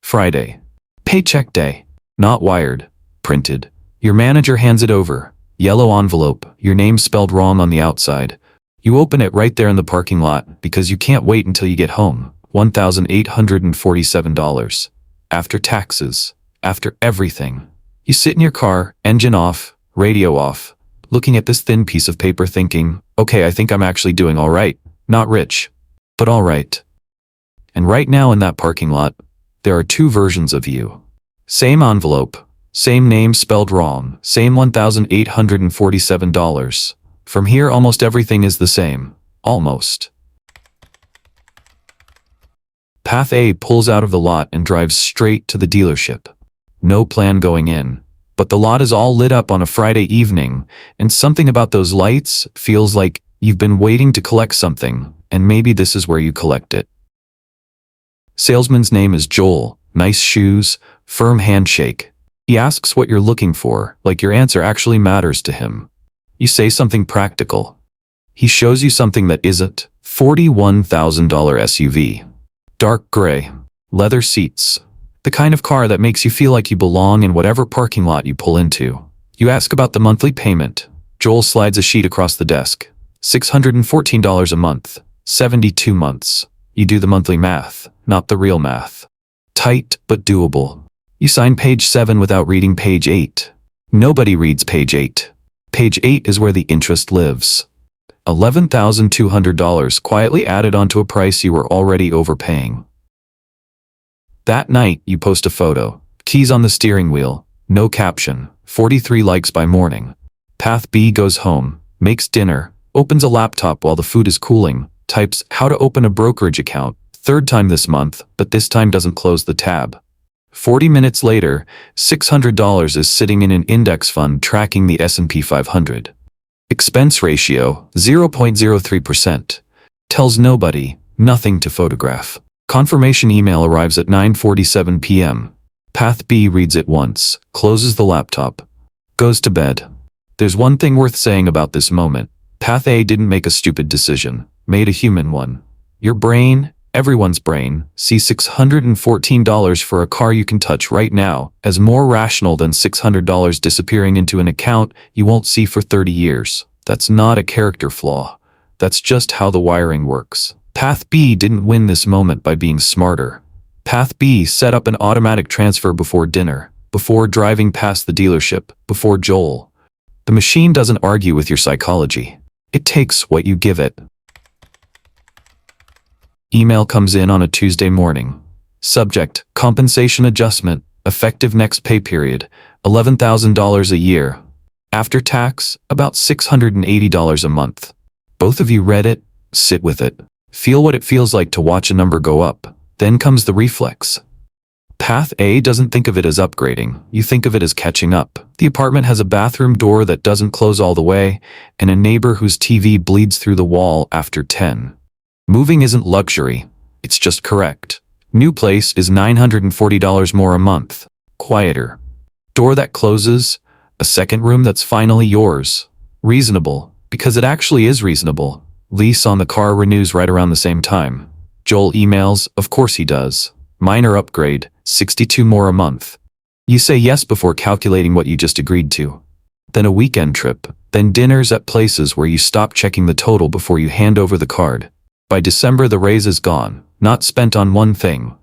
Friday. Paycheck day. Not wired. Printed. Your manager hands it over. Yellow envelope, your name spelled wrong on the outside. You open it right there in the parking lot because you can't wait until you get home. $1,847. After taxes. After everything. You sit in your car, engine off, radio off, looking at this thin piece of paper thinking, okay, I think I'm actually doing all right. Not rich, but all right. And right now in that parking lot, there are two versions of you. Same envelope, same name spelled wrong, same $1,847. From here, almost everything is the same. Almost. Path A pulls out of the lot and drives straight to the dealership. No plan going in, but the lot is all lit up on a Friday evening, and something about those lights feels like you've been waiting to collect something, and maybe this is where you collect it. Salesman's name is Joel. Nice shoes, firm handshake. He asks what you're looking for, like your answer actually matters to him. You say something practical. He shows you something that isn't. $41,000 SUV. Dark gray. Leather seats. The kind of car that makes you feel like you belong in whatever parking lot you pull into. You ask about the monthly payment. Joel slides a sheet across the desk. $614 a month. 72 months. You do the monthly math, not the real math. Tight, but doable. You sign page 7 without reading page 8. Nobody reads page 8. Page 8 is where the interest lives. $11,200 quietly added onto a price you were already overpaying. That night, you post a photo. Keys on the steering wheel. No caption. 43 likes by morning. Path B goes home, makes dinner, opens a laptop while the food is cooling, types how to open a brokerage account, third time this month, but this time doesn't close the tab. 40 minutes later, $600 is sitting in an index fund tracking the S&P 500. Expense ratio, 0.03%. Tells nobody, nothing to photograph. Confirmation email arrives at 9:47 p.m. Path B reads it once, closes the laptop, goes to bed. There's one thing worth saying about this moment. Path A didn't make a stupid decision, made a human one. Your brain, everyone's brain, sees $614 for a car you can touch right now as more rational than $600 disappearing into an account you won't see for 30 years. That's not a character flaw. That's just how the wiring works. Path B didn't win this moment by being smarter. Path B set up an automatic transfer before dinner, before driving past the dealership, before Joel. The machine doesn't argue with your psychology. It takes what you give it. Email comes in on a Tuesday morning. Subject, compensation adjustment, effective next pay period, $11,000 a year. After tax, about $680 a month. Both of you read it, sit with it. Feel what it feels like to watch a number go up. Then comes the reflex. Path A doesn't think of it as upgrading. You think of it as catching up. The apartment has a bathroom door that doesn't close all the way, and a neighbor whose TV bleeds through the wall after 10. Moving isn't luxury, it's just correct. New place is $940 more a month. Quieter. Door that closes, a second room that's finally yours. Reasonable, because it actually is reasonable. Lease on the car renews right around the same time. Joel emails, of course he does. Minor upgrade, 62 more a month. You say yes before calculating what you just agreed to. Then a weekend trip, then dinners at places where you stop checking the total before you hand over the card. By December the raise is gone, not spent on one thing.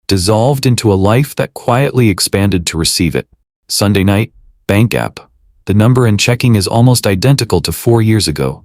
Dissolved into a life that quietly expanded to receive it. Sunday night, bank app. The number in checking is almost identical to 4 years ago.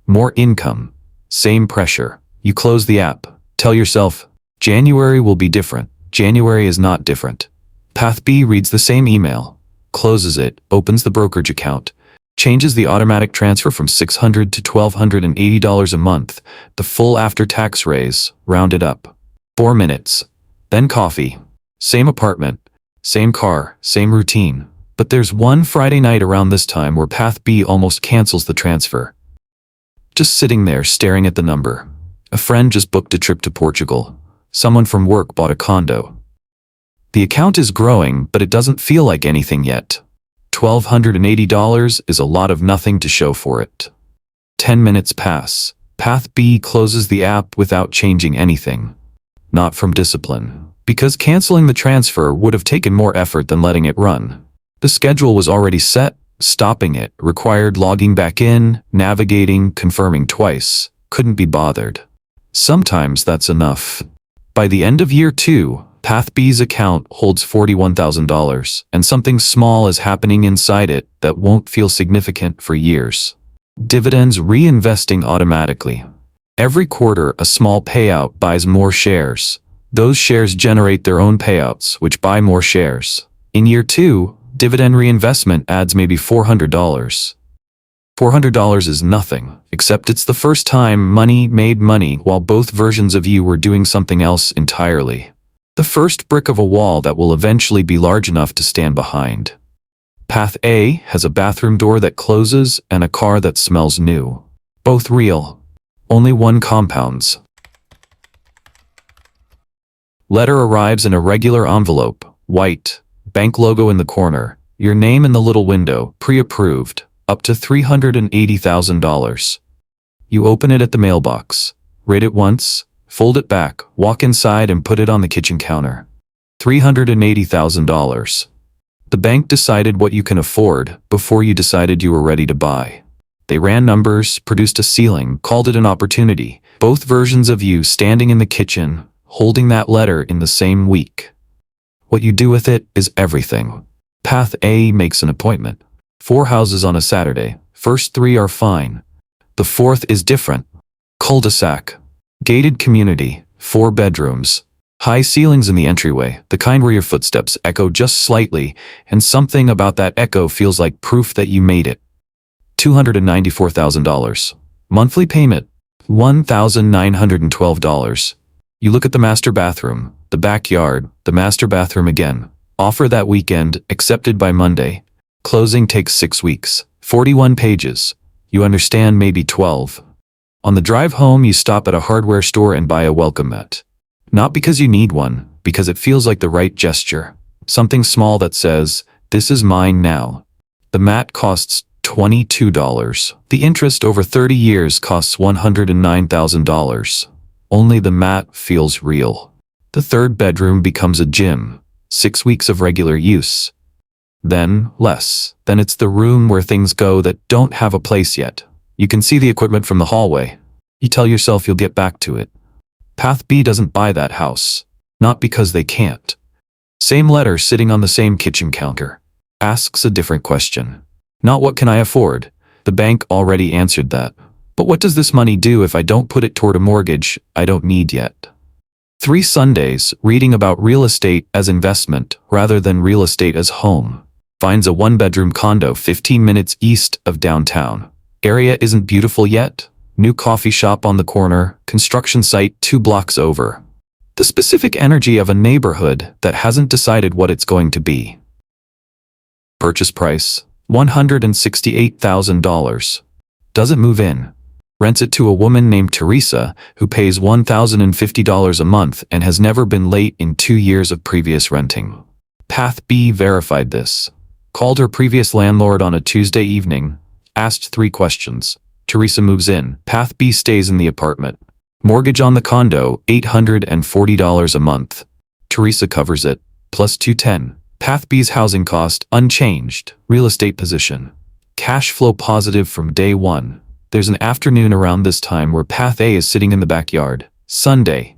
More income. Same pressure. You close the app. Tell yourself, January will be different. January is not different. Path B reads the same email. Closes it, opens the brokerage account. Changes the automatic transfer from $600 to $1,280 a month, the full after-tax raise, rounded up. 4 minutes. Then coffee. Same apartment. Same car. Same routine. But there's one Friday night around this time where Path B almost cancels the transfer. Just sitting there staring at the number. A friend just booked a trip to Portugal. Someone from work bought a condo. The account is growing, but it doesn't feel like anything yet. $1,280 is a lot of nothing to show for it. 10 minutes pass. Path B closes the app without changing anything. Not from discipline. because canceling the transfer would have taken more effort than letting it run. The schedule was already set. Stopping it required logging back in, navigating, confirming twice. Couldn't be bothered. Sometimes that's enough. By the end of year 2, Path B's account holds $41,000, and something small is happening inside it that won't feel significant for years. Dividends reinvesting automatically. Every quarter, a small payout buys more shares. Those shares generate their own payouts, which buy more shares. In year 2, dividend reinvestment adds maybe $400. $400 is nothing, except it's the first time money made money while both versions of you were doing something else entirely. The first brick of a wall that will eventually be large enough to stand behind. Path A has a bathroom door that closes and a car that smells new. Both real. Only one compounds. Letter arrives in a regular envelope, white, bank logo in the corner, your name in the little window, pre-approved, up to $380,000. You open it at the mailbox, read it once, fold it back, walk inside and put it on the kitchen counter. $380,000. The bank decided what you can afford before you decided you were ready to buy. They ran numbers, produced a ceiling, called it an opportunity. Both versions of you standing in the kitchen, holding that letter in the same week. What you do with it is everything. Path A makes an appointment. 4 houses on a Saturday. First 3 are fine. The 4th is different. Cul-de-sac. Gated community. 4 bedrooms. High ceilings in the entryway, the kind where your footsteps echo just slightly, and something about that echo feels like proof that you made it. $294,000. Monthly payment, $1,912. You look at the master bathroom, the backyard, the master bathroom again. Offer that weekend, accepted by Monday. Closing takes 6 weeks, 41 pages. You understand maybe 12. On the drive home, you stop at a hardware store and buy a welcome mat. Not because you need one, because it feels like the right gesture. Something small that says, "This is mine now." The mat costs $22. The interest over 30 years costs $109,000. Only the mat feels real. The 3rd bedroom becomes a gym. 6 weeks of regular use. Then, less. Then it's the room where things go that don't have a place yet. You can see the equipment from the hallway. You tell yourself you'll get back to it. Path B doesn't buy that house. Not because they can't. Same letter sitting on the same kitchen counter. Asks a different question. Not what can I afford? The bank already answered that. But what does this money do if I don't put it toward a mortgage I don't need yet? 3 Sundays, reading about real estate as investment rather than real estate as home. Finds a 1-bedroom condo 15 minutes east of downtown. Area isn't beautiful yet. New coffee shop on the corner, construction site 2 blocks over. The specific energy of a neighborhood that hasn't decided what it's going to be. Purchase price, $168,000. Doesn't move in. Rents it to a woman named Teresa, who pays $1,050 a month and has never been late in 2 years of previous renting. Path B verified this. Called her previous landlord on a Tuesday evening. Asked 3 questions. Teresa moves in. Path B stays in the apartment. Mortgage on the condo, $840 a month. Teresa covers it, plus $210. Path B's housing cost, unchanged. Real estate position. Cash flow positive from day 1. There's an afternoon around this time where Path A is sitting in the backyard. Sunday.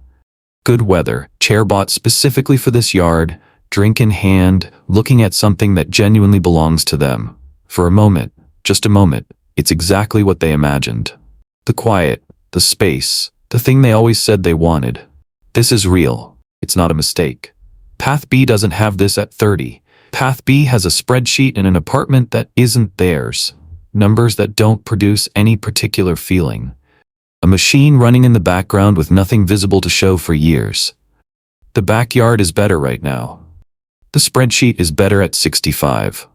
Good weather. Chair bought specifically for this yard. Drink in hand, looking at something that genuinely belongs to them. For a moment, just a moment, it's exactly what they imagined. The quiet, the space, the thing they always said they wanted. This is real. It's not a mistake. Path B doesn't have this at 30. Path B has a spreadsheet in an apartment that isn't theirs. Numbers that don't produce any particular feeling. A machine running in the background with nothing visible to show for years. The backyard is better right now. The spreadsheet is better at 65.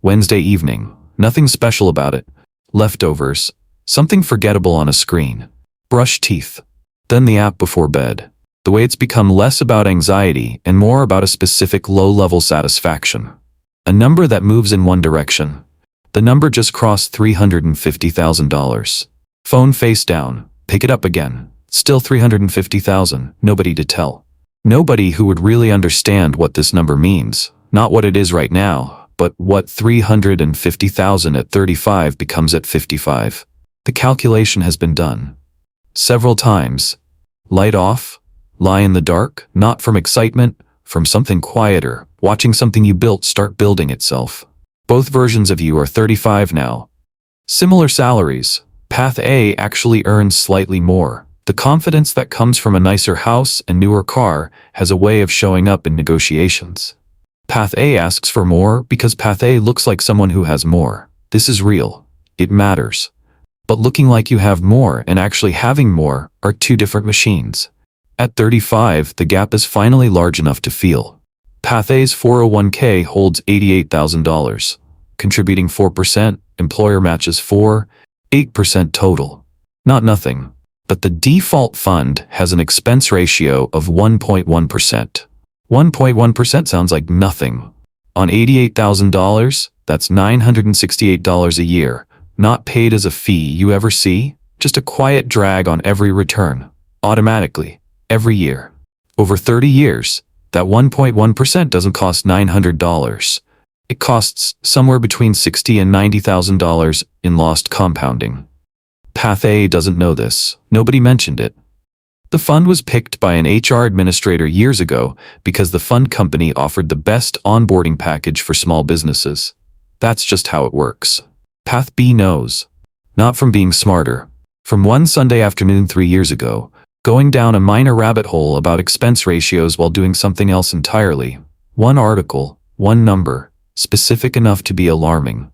Wednesday evening. Nothing special about it. Leftovers. Something forgettable on a screen. Brush teeth. Then the app before bed. The way it's become less about anxiety and more about a specific low-level satisfaction. A number that moves in one direction. The number just crossed $350,000. Phone face down. Pick it up again. Still 350,000, nobody to tell. Nobody who would really understand what this number means. Not what it is right now, but what 350,000 at 35 becomes at 55. The calculation has been done several times. Light off, lie in the dark, not from excitement, from something quieter, watching something you built start building itself. Both versions of you are 35 now. Similar salaries. Path A actually earns slightly more. The confidence that comes from a nicer house and newer car has a way of showing up in negotiations. Path A asks for more because Path A looks like someone who has more. This is real. It matters. But looking like you have more and actually having more are two different machines. At 35, the gap is finally large enough to feel. Path A's 401k holds $88,000. Contributing 4%, employer matches 8% total. Not nothing. But the default fund has an expense ratio of 1.1%. 1.1% sounds like nothing. On $88,000, that's $968 a year. Not paid as a fee you ever see, just a quiet drag on every return. Automatically, every year. Over 30 years, that 1.1% doesn't cost $900. It costs somewhere between $60,000 and $90,000 in lost compounding. Path A doesn't know this. Nobody mentioned it. The fund was picked by an HR administrator years ago because the fund company offered the best onboarding package for small businesses. That's just how it works. Path B knows. Not from being smarter. From one Sunday afternoon 3 years ago, going down a minor rabbit hole about expense ratios while doing something else entirely. One article, one number, specific enough to be alarming.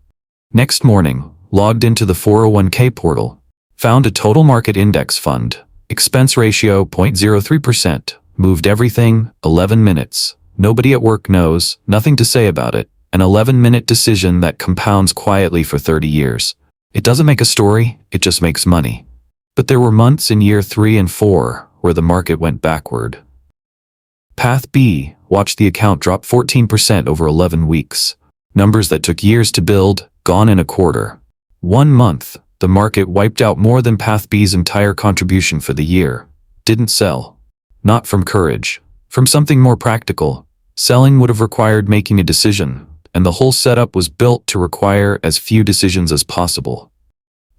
Next morning, logged into the 401k portal, found a total market index fund. Expense ratio 0.03%. Moved everything, 11 minutes. Nobody at work knows, nothing to say about it. An 11-minute decision that compounds quietly for 30 years. It doesn't make a story, it just makes money. But there were months in year 3 and 4 where the market went backward. Path B watched the account drop 14% over 11 weeks. Numbers that took years to build, gone in a quarter. 1 month. The market wiped out more than Path B's entire contribution for the year. Didn't sell. Not from courage. From something more practical. Selling would have required making a decision, and the whole setup was built to require as few decisions as possible.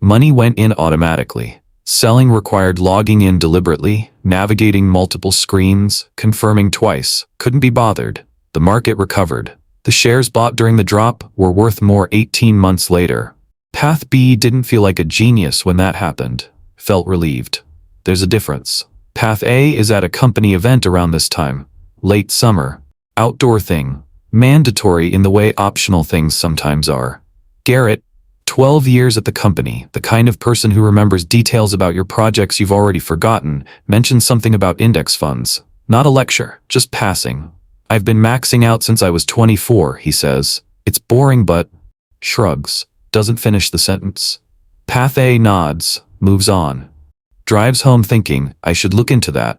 Money went in automatically. Selling required logging in deliberately, navigating multiple screens, confirming twice. Couldn't be bothered. The market recovered. The shares bought during the drop were worth more 18 months later. Path B didn't feel like a genius when that happened. Felt relieved. There's a difference. Path A is at a company event around this time. Late summer. Outdoor thing. Mandatory in the way optional things sometimes are. Garrett, 12 years at the company, the kind of person who remembers details about your projects you've already forgotten, mentions something about index funds. Not a lecture, just passing. I've been maxing out since I was 24, he says. It's boring but... shrugs. Doesn't finish the sentence. Path A nods, moves on. Drives home thinking, I should look into that.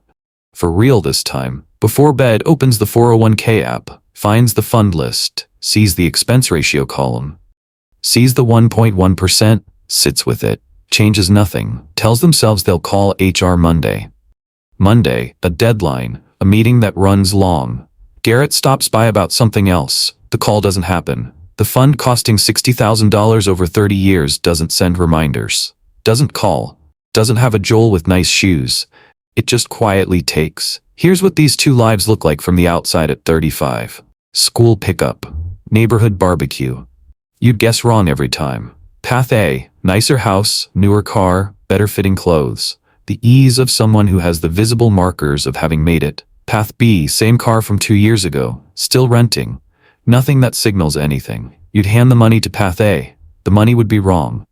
For real this time. Before bed, opens the 401k app, finds the fund list, sees the expense ratio column. Sees the 1.1%, sits with it, changes nothing, tells themselves they'll call HR Monday. Monday, a deadline, a meeting that runs long. Garrett stops by about something else. The call doesn't happen. The fund costing $60,000 over 30 years doesn't send reminders. Doesn't call. Doesn't have a Joel with nice shoes. It just quietly takes. Here's what these two lives look like from the outside at 35. School pickup. Neighborhood barbecue. You'd guess wrong every time. Path A, nicer house, newer car, better fitting clothes. The ease of someone who has the visible markers of having made it. Path B, same car from 2 years ago, still renting. Nothing that signals anything. You'd hand the money to Path A. The money would be wrong.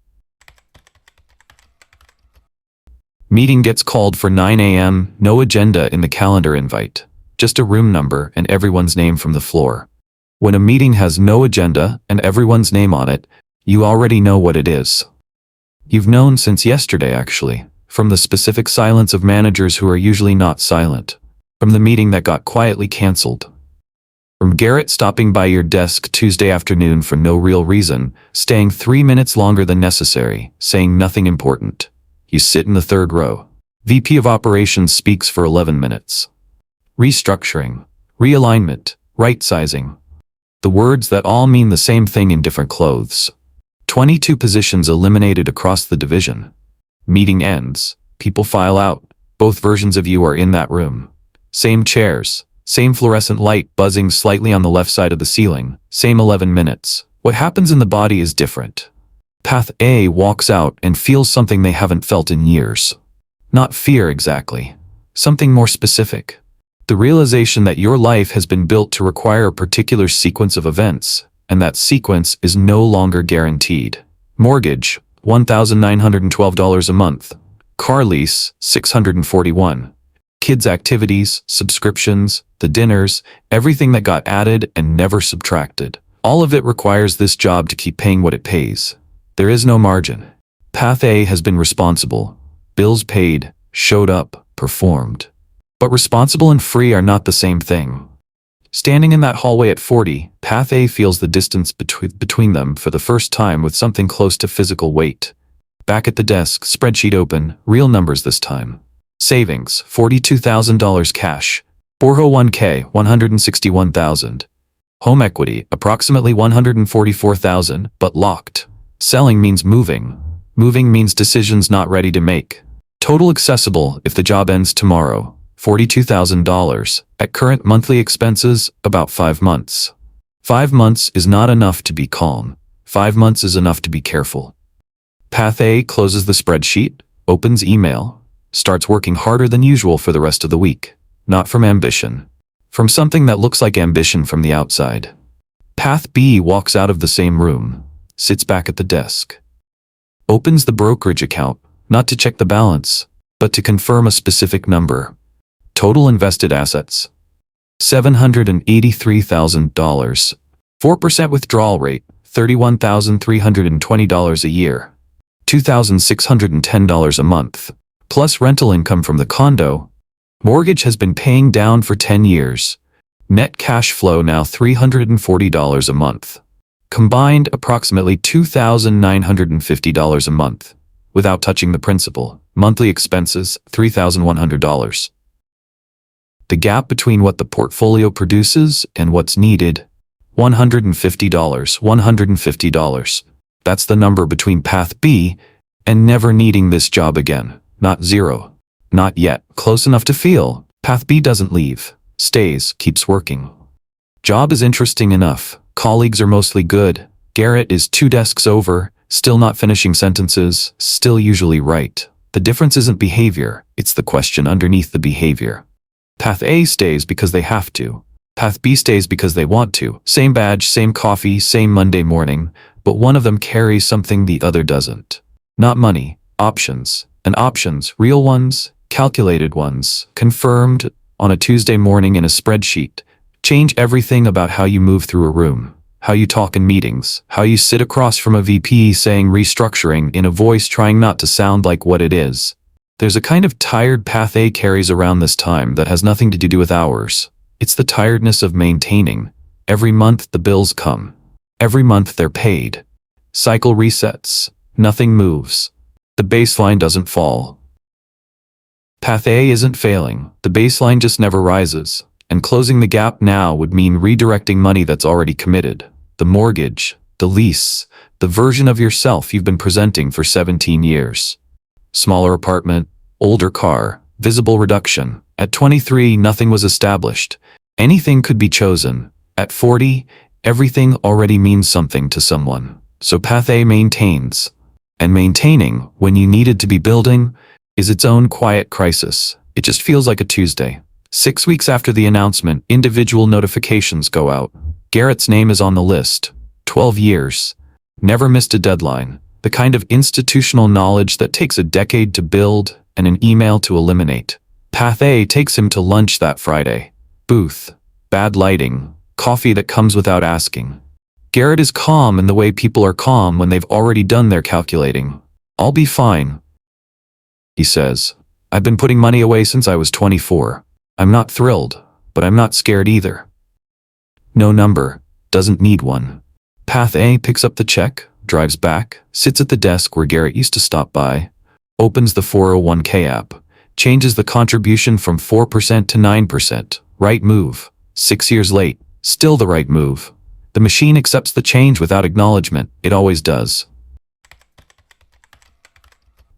Meeting gets called for 9 a.m., no agenda in the calendar invite. Just a room number and everyone's name from the floor. When a meeting has no agenda and everyone's name on it, you already know what it is. You've known since yesterday, actually. From the specific silence of managers who are usually not silent. From the meeting that got quietly canceled. From Garrett stopping by your desk Tuesday afternoon for no real reason, staying 3 minutes longer than necessary, saying nothing important. You sit in the third row. VP of Operations speaks for 11 minutes. Restructuring, realignment, right-sizing. The words that all mean the same thing in different clothes. 22 positions eliminated across the division. Meeting ends. People file out. Both versions of you are in that room. Same chairs. Same fluorescent light buzzing slightly on the left side of the ceiling. Same 11 minutes. What happens in the body is different. Path A walks out and feels something they haven't felt in years. Not fear exactly. Something more specific. The realization that your life has been built to require a particular sequence of events, and that sequence is no longer guaranteed. Mortgage, $1,912 a month. Car lease, $641. Kids' activities, subscriptions, the dinners, everything that got added and never subtracted. All of it requires this job to keep paying what it pays. There is no margin. Path A has been responsible. Bills paid, showed up, performed. But responsible and free are not the same thing. Standing in that hallway at 40, Path A feels the distance between them for the first time with something close to physical weight. Back at the desk, spreadsheet open, real numbers this time. Savings, $42,000 cash. 401k, $161,000. Home equity, approximately $144,000, but locked. Selling means moving. Moving means decisions not ready to make. Total accessible if the job ends tomorrow, $42,000. At current monthly expenses, about 5 months. 5 months is not enough to be calm. 5 months is enough to be careful. Path A closes the spreadsheet, opens email, starts working harder than usual for the rest of the week. Not from ambition. From something that looks like ambition from the outside. Path B walks out of the same room, sits back at the desk. Opens the brokerage account, not to check the balance, but to confirm a specific number. Total invested assets, $783,000. 4% withdrawal rate, $31,320 a year. $2,610 a month. Plus rental income from the condo. Mortgage has been paying down for 10 years. Net cash flow now $340 a month. Combined approximately $2,950 a month. Without touching the principal. Monthly expenses, $3,100. The gap between what the portfolio produces and what's needed, $150, $150. That's the number between Path B and never needing this job again. Not zero. Not yet. Close enough to feel. Path B doesn't leave. Stays, keeps working. Job is interesting enough. Colleagues are mostly good. Garrett is 2 desks over, still not finishing sentences, still usually right. The difference isn't behavior, it's the question underneath the behavior. Path A stays because they have to. Path B stays because they want to. Same badge, same coffee, same Monday morning, but one of them carries something the other doesn't. Not money, options. And options, real ones, calculated ones, confirmed on a Tuesday morning in a spreadsheet, change everything about how you move through a room, how you talk in meetings, how you sit across from a VP saying restructuring in a voice trying not to sound like what it is. There's a kind of tired Path A carries around this time that has nothing to do with hours. It's the tiredness of maintaining. Every month the bills come. Every month they're paid. Cycle resets. Nothing moves. The baseline doesn't fall. Path A isn't failing, the baseline just never rises, and closing the gap now would mean redirecting money that's already committed. The mortgage, the lease, the version of yourself you've been presenting for 17 years. Smaller apartment, older car, visible reduction. At 23, nothing was established. Anything could be chosen. At 40, everything already means something to someone. So Path A maintains. And maintaining, when you needed to be building, is its own quiet crisis. It just feels like a Tuesday. 6 weeks after the announcement, individual notifications go out. Garrett's name is on the list. 12 years. Never missed a deadline. The kind of institutional knowledge that takes a decade to build and an email to eliminate. Path A takes him to lunch that Friday. Booth. Bad lighting. Coffee that comes without asking. Garrett is calm in the way people are calm when they've already done their calculating. I'll be fine, he says. I've been putting money away since I was 24. I'm not thrilled, but I'm not scared either. No number. Doesn't need one. Path A picks up the check, drives back, sits at the desk where Garrett used to stop by, opens the 401k app, Changes the contribution from 4% to 9%. Right move. 6 years late. Still the right move. The machine accepts the change without acknowledgement. It always does.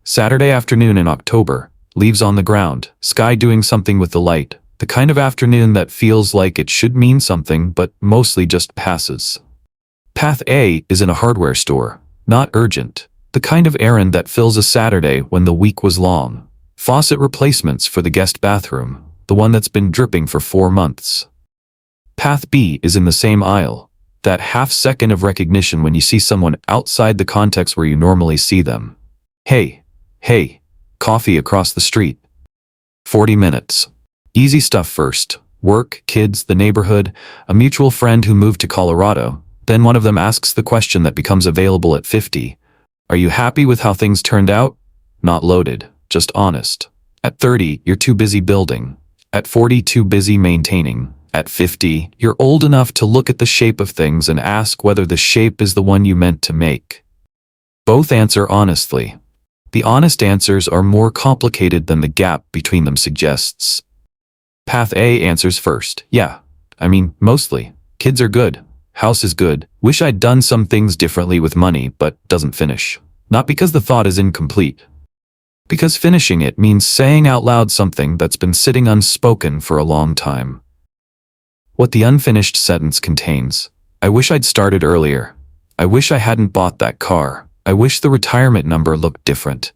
Saturday afternoon in October. Leaves on the ground. Sky doing something with the light. The kind of afternoon that feels like it should mean something but mostly just passes. Path A is in a hardware store. Not urgent. The kind of errand that fills a Saturday when the week was long. Faucet replacements for the guest bathroom. The one that's been dripping for 4 months. Path B is in the same aisle. That half second of recognition when you see someone outside the context where you normally see them. Hey, coffee across the street. 40 minutes. Easy stuff first. Work, kids, the neighborhood, a mutual friend who moved to Colorado. Then one of them asks the question that becomes available at 50. Are you happy with how things turned out? Not loaded, just honest. At 30, you're too busy building. At 40, too busy maintaining. At 50, you're old enough to look at the shape of things and ask whether the shape is the one you meant to make. Both answer honestly. The honest answers are more complicated than the gap between them suggests. Path A answers first. Yeah, mostly. Kids are good. House is good. Wish I'd done some things differently with money, but doesn't finish. Not because the thought is incomplete. Because finishing it means saying out loud something that's been sitting unspoken for a long time. What the unfinished sentence contains. I wish I'd started earlier. I wish I hadn't bought that car. I wish the retirement number looked different.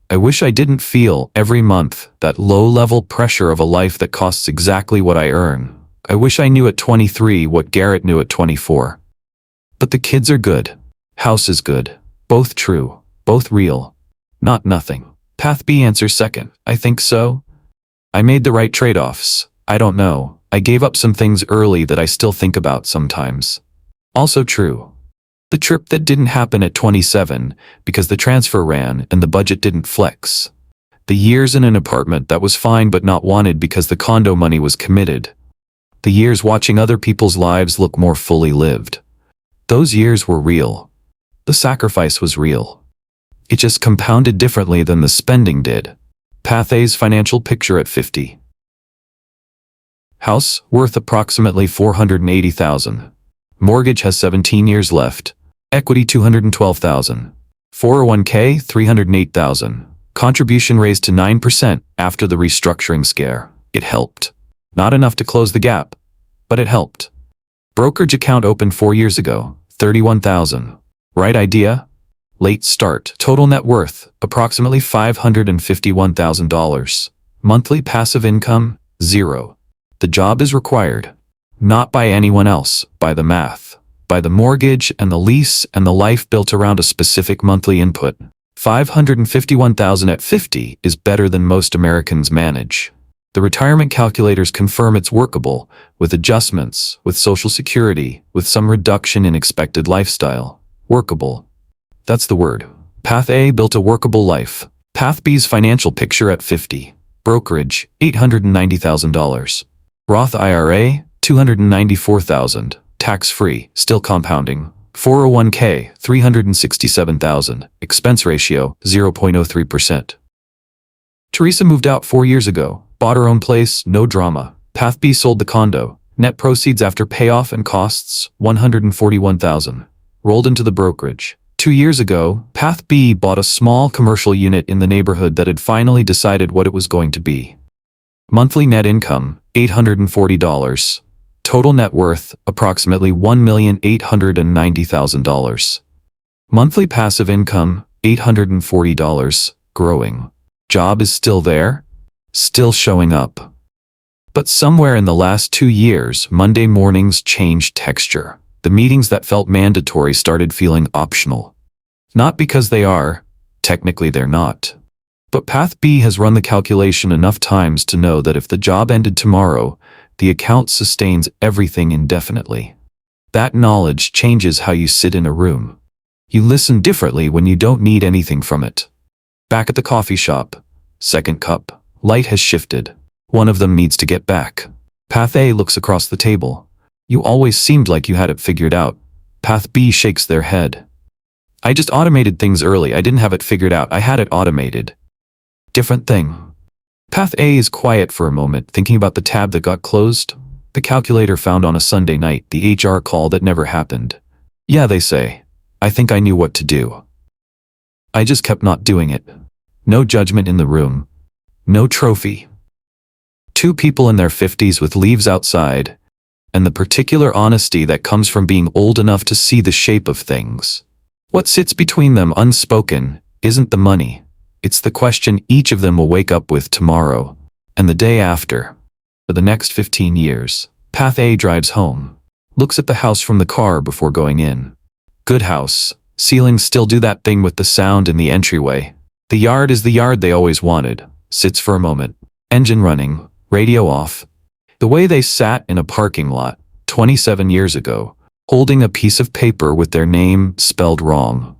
I wish I didn't feel, every month, that low-level pressure of a life that costs exactly what I earn. I wish I knew at 23 what Garrett knew at 24. But the kids are good. House is good. Both true. Both real. Not nothing. Path B answers second. I think so. I made the right trade-offs. I don't know. I gave up some things early that I still think about sometimes. Also true. The trip that didn't happen at 27 because the transfer ran and the budget didn't flex. The years in an apartment that was fine but not wanted because the condo money was committed. The years watching other people's lives look more fully lived. Those years were real. The sacrifice was real. It just compounded differently than the spending did. Path A's financial picture at 50. House, worth approximately $480,000. Mortgage has 17 years left. Equity $212,000. 401k $308,000. Contribution raised to 9% after the restructuring scare. It helped. Not enough to close the gap, but it helped. Brokerage account opened 4 years ago. $31,000. Right idea? Late start. Total net worth, approximately $551,000. Monthly passive income, 0. The job is required. Not by anyone else, by the math. By the mortgage and the lease and the life built around a specific monthly input. $551,000 at 50 is better than most Americans manage. The retirement calculators confirm it's workable, with adjustments, with Social Security, with some reduction in expected lifestyle. Workable. That's the word. Path A built a workable life. Path B's financial picture at 50. Brokerage, $890,000. Roth IRA, $294,000. Tax-free, still compounding. 401k, $367,000. Expense ratio, 0.03%. Teresa moved out 4 years ago. Bought her own place, no drama. Path B sold the condo. Net proceeds after payoff and costs, $141,000. Rolled into the brokerage. 2 years ago, Path B bought a small commercial unit in the neighborhood that had finally decided what it was going to be. Monthly net income, $840. Total net worth, approximately $1,890,000. Monthly passive income, $840, growing. Job is still there? Still showing up. But somewhere in the last 2 years, Monday mornings changed texture. The meetings that felt mandatory started feeling optional. Not because they are, technically they're not. But Path B has run the calculation enough times to know that if the job ended tomorrow, the account sustains everything indefinitely. That knowledge changes how you sit in a room. You listen differently when you don't need anything from it. Back at the coffee shop. Second cup. Light has shifted. One of them needs to get back. Path A looks across the table. You always seemed like you had it figured out. Path B shakes their head. I just automated things early. I didn't have it figured out. I had it automated. Different thing. Path A is quiet for a moment, thinking about the tab that got closed, the calculator found on a Sunday night, the HR call that never happened. Yeah, they say. I think I knew what to do. I just kept not doing it. No judgment in the room. No trophy. Two people in their 50s with leaves outside, and the particular honesty that comes from being old enough to see the shape of things. What sits between them unspoken isn't the money. It's the question each of them will wake up with tomorrow, and the day after. For the next 15 years, Path A drives home, looks at the house from the car before going in. Good house. Ceilings still do that thing with the sound in the entryway. The yard is the yard they always wanted. Sits for a moment. Engine running, radio off. The way they sat in a parking lot 27 years ago, holding a piece of paper with their name spelled wrong.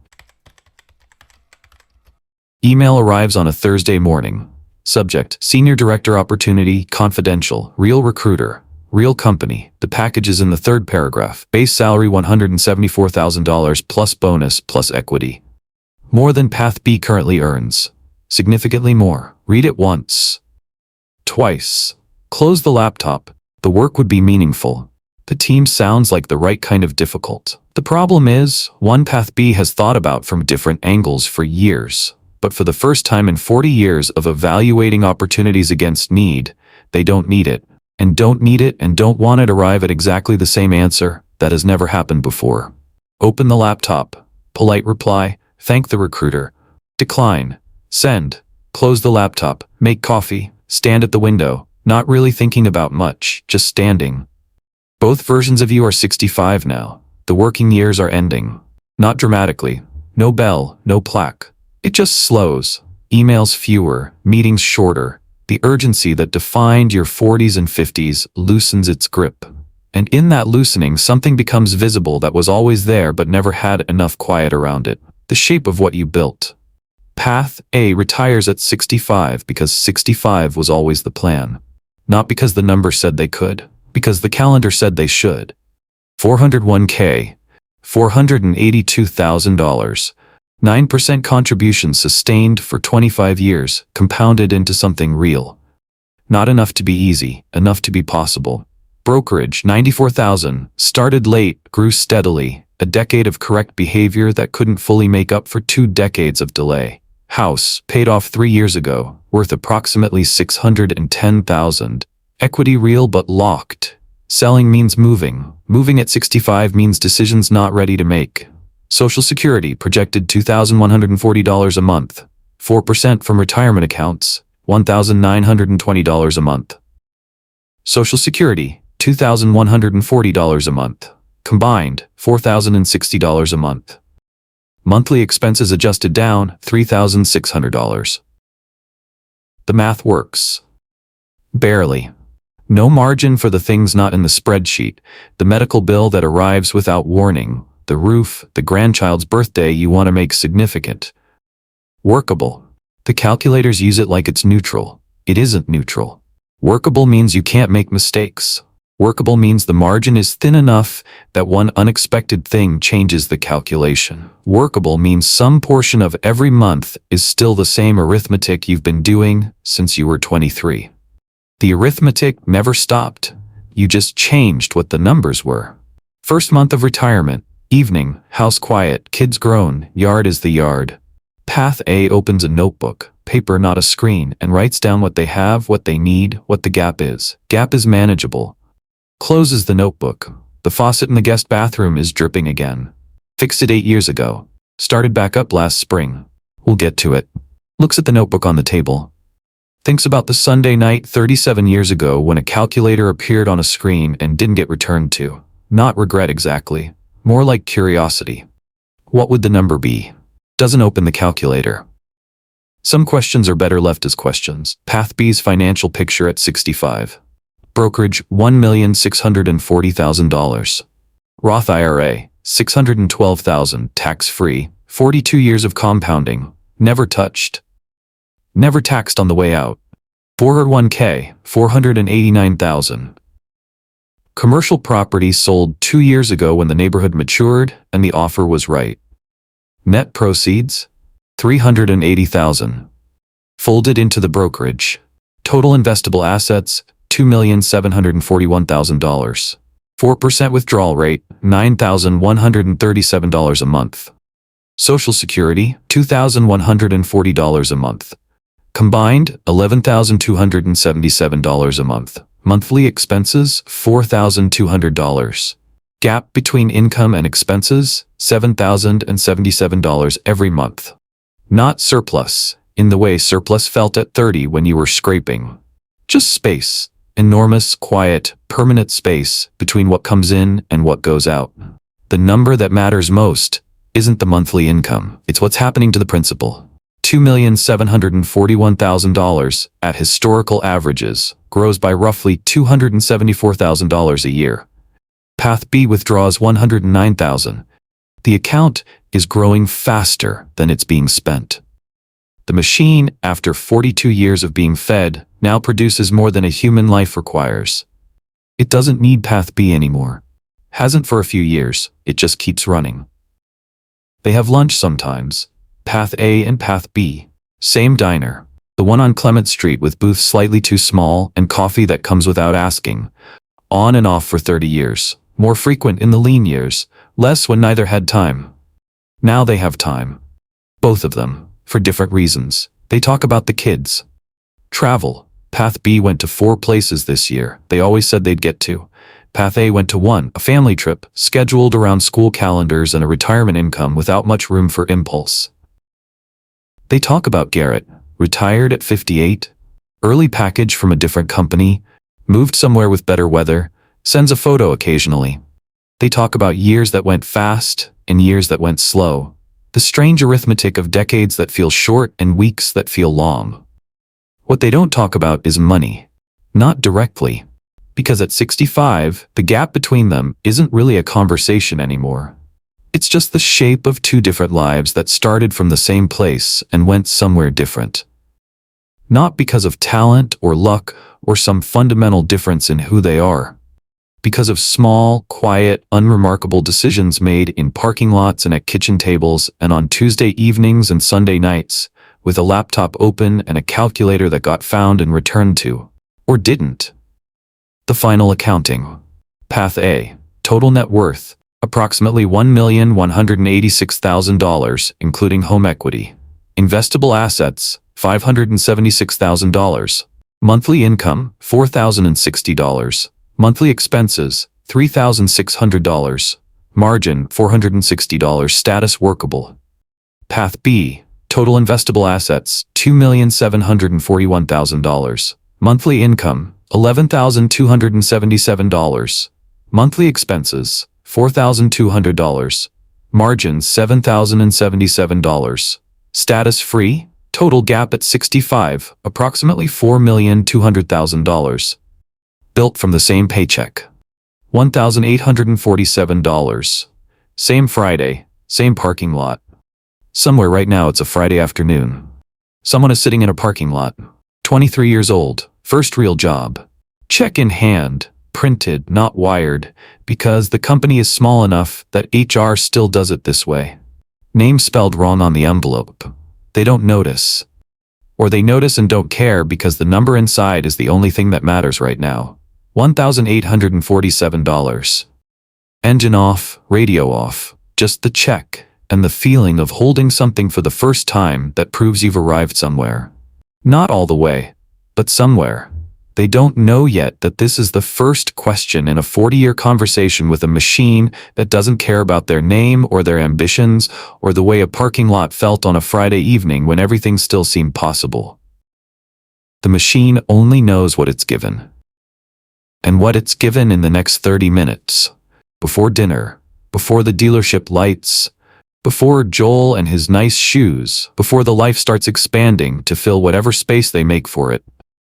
Email arrives on a Thursday morning. Subject: Senior Director Opportunity, Confidential, Real Recruiter, Real Company. The package is in the third paragraph. Base salary $174,000 plus bonus plus equity. More than Path B currently earns. Significantly more. Read it once. Twice. Close the laptop. The work would be meaningful. The team sounds like the right kind of difficult. The problem is, one Path B has thought about from different angles for years. But for the first time in 40 years of evaluating opportunities against need, they don't need it, and don't need it, and don't want it arrive at exactly the same answer. That has never happened before. Open the laptop. Polite reply. Thank the recruiter. Decline. Send. Close the laptop. Make coffee. Stand at the window. Not really thinking about much, just standing. Both versions of you are 65 now. The working years are ending. Not dramatically. No bell, no plaque. It just slows. Emails fewer, meetings shorter. The urgency that defined your 40s and 50s loosens its grip. And in that loosening, something becomes visible that was always there but never had enough quiet around it. The shape of what you built. Path A retires at 65 because 65 was always the plan. Not because the number said they could, because the calendar said they should. 401k, $482,000. 9% contribution sustained for 25 years, compounded into something real. Not enough to be easy, enough to be possible. Brokerage, $94,000, started late, grew steadily, a decade of correct behavior that couldn't fully make up for 2 decades of delay. House, paid off 3 years ago, worth approximately $610,000. Equity real but locked. Selling means moving. Moving at 65 means decisions not ready to make. Social Security projected $2,140 a month. 4% from retirement accounts, $1,920 a month. Social Security, $2,140 a month. Combined, $4,060 a month. Monthly expenses adjusted down, $3,600. The math works. Barely. No margin for the things not in the spreadsheet, the medical bill that arrives without warning, the roof, the grandchild's birthday you want to make significant. Workable. The calculators use it like it's neutral. It isn't neutral. Workable means you can't make mistakes. Workable means the margin is thin enough that one unexpected thing changes the calculation. Workable means some portion of every month is still the same arithmetic you've been doing since you were 23. The arithmetic never stopped. You just changed what the numbers were. First month of retirement. Evening, house quiet, kids grown, yard is the yard. Path A opens a notebook, paper not a screen, and writes down what they have, what they need, what the gap is. Gap is manageable. Closes the notebook. The faucet in the guest bathroom is dripping again. Fixed it 8 years ago. Started back up last spring. We'll get to it. Looks at the notebook on the table. Thinks about the Sunday night 37 years ago when a calculator appeared on a screen and didn't get returned to. Not regret exactly. More like curiosity. What would the number be? Doesn't open the calculator. Some questions are better left as questions. Path B's financial picture at 65. Brokerage, $1,640,000. Roth IRA, $612,000, tax-free, 42 years of compounding, never touched. Never taxed on the way out. 401k, $489,000. Commercial property sold 2 years ago when the neighborhood matured and the offer was right. Net proceeds, $380,000. Folded into the brokerage. Total investable assets, $2,741,000. 4% withdrawal rate, $9,137 a month. Social Security, $2,140 a month. Combined, $11,277 a month. Monthly expenses, $4,200. Gap between income and expenses, $7,077 every month. Not surplus, in the way surplus felt at 30 when you were scraping. Just space. Enormous, quiet, permanent space between what comes in and what goes out. The number that matters most isn't the monthly income, it's what's happening to the principal. $2,741,000 at historical averages grows by roughly $274,000 a year. Path B withdraws $109,000. The account is growing faster than it's being spent. The machine, after 42 years of being fed, now produces more than a human life requires. It doesn't need Path B anymore. Hasn't for a few years, it just keeps running. They have lunch sometimes. Path A and Path B. Same diner. The one on Clement Street with booths slightly too small and coffee that comes without asking. On and off for 30 years. More frequent in the lean years. Less when neither had time. Now they have time. Both of them. For different reasons. They talk about the kids. Travel. Path B went to 4 places this year they always said they'd get to. Path A went to 1, a family trip, scheduled around school calendars and a retirement income without much room for impulse. They talk about Garrett, retired at 58, early package from a different company, moved somewhere with better weather, sends a photo occasionally. They talk about years that went fast and years that went slow. The strange arithmetic of decades that feel short and weeks that feel long. What they don't talk about is money. Not directly. Because at 65, the gap between them isn't really a conversation anymore. It's just the shape of 2 different lives that started from the same place and went somewhere different. Not because of talent or luck or some fundamental difference in who they are. Because of small, quiet, unremarkable decisions made in parking lots and at kitchen tables and on Tuesday evenings and Sunday nights, with a laptop open and a calculator that got found and returned to. Or didn't. The final accounting. Path A. Total net worth. Approximately $1,186,000, including home equity. Investable assets. $576,000. Monthly income. $4,060. Monthly expenses, $3,600. Margin, $460. Status workable. Path B. Total investable assets, $2,741,000. Monthly income, $11,277. Monthly expenses, $4,200. Margin, $7,077. Status free. Total gap at 65, approximately $4,200,000. Built from the same paycheck. $1,847. Same Friday, same parking lot. Somewhere right now it's a Friday afternoon. Someone is sitting in a parking lot. 23 years old, first real job. Check in hand, printed, not wired, because the company is small enough that HR still does it this way. Name spelled wrong on the envelope. They don't notice. Or they notice and don't care because the number inside is the only thing that matters right now. $1,847. Engine off, radio off, just the check, and the feeling of holding something for the first time that proves you've arrived somewhere. Not all the way, but somewhere. They don't know yet that this is the first question in a 40-year conversation with a machine that doesn't care about their name or their ambitions or the way a parking lot felt on a Friday evening when everything still seemed possible. The machine only knows what it's given. And what it's given in the next 30 minutes. Before dinner, before the dealership lights, before Joel and his nice shoes, before the life starts expanding to fill whatever space they make for it.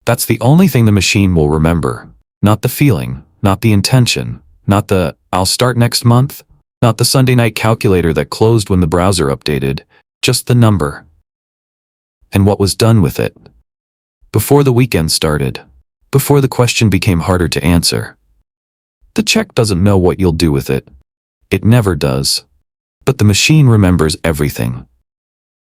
That's the only thing the machine will remember. Not the feeling, not the intention, not the "I'll start next month," not the Sunday night calculator that closed when the browser updated, just the number. And what was done with it. Before the weekend started. Before the question became harder to answer. The check doesn't know what you'll do with it. It never does. But the machine remembers everything.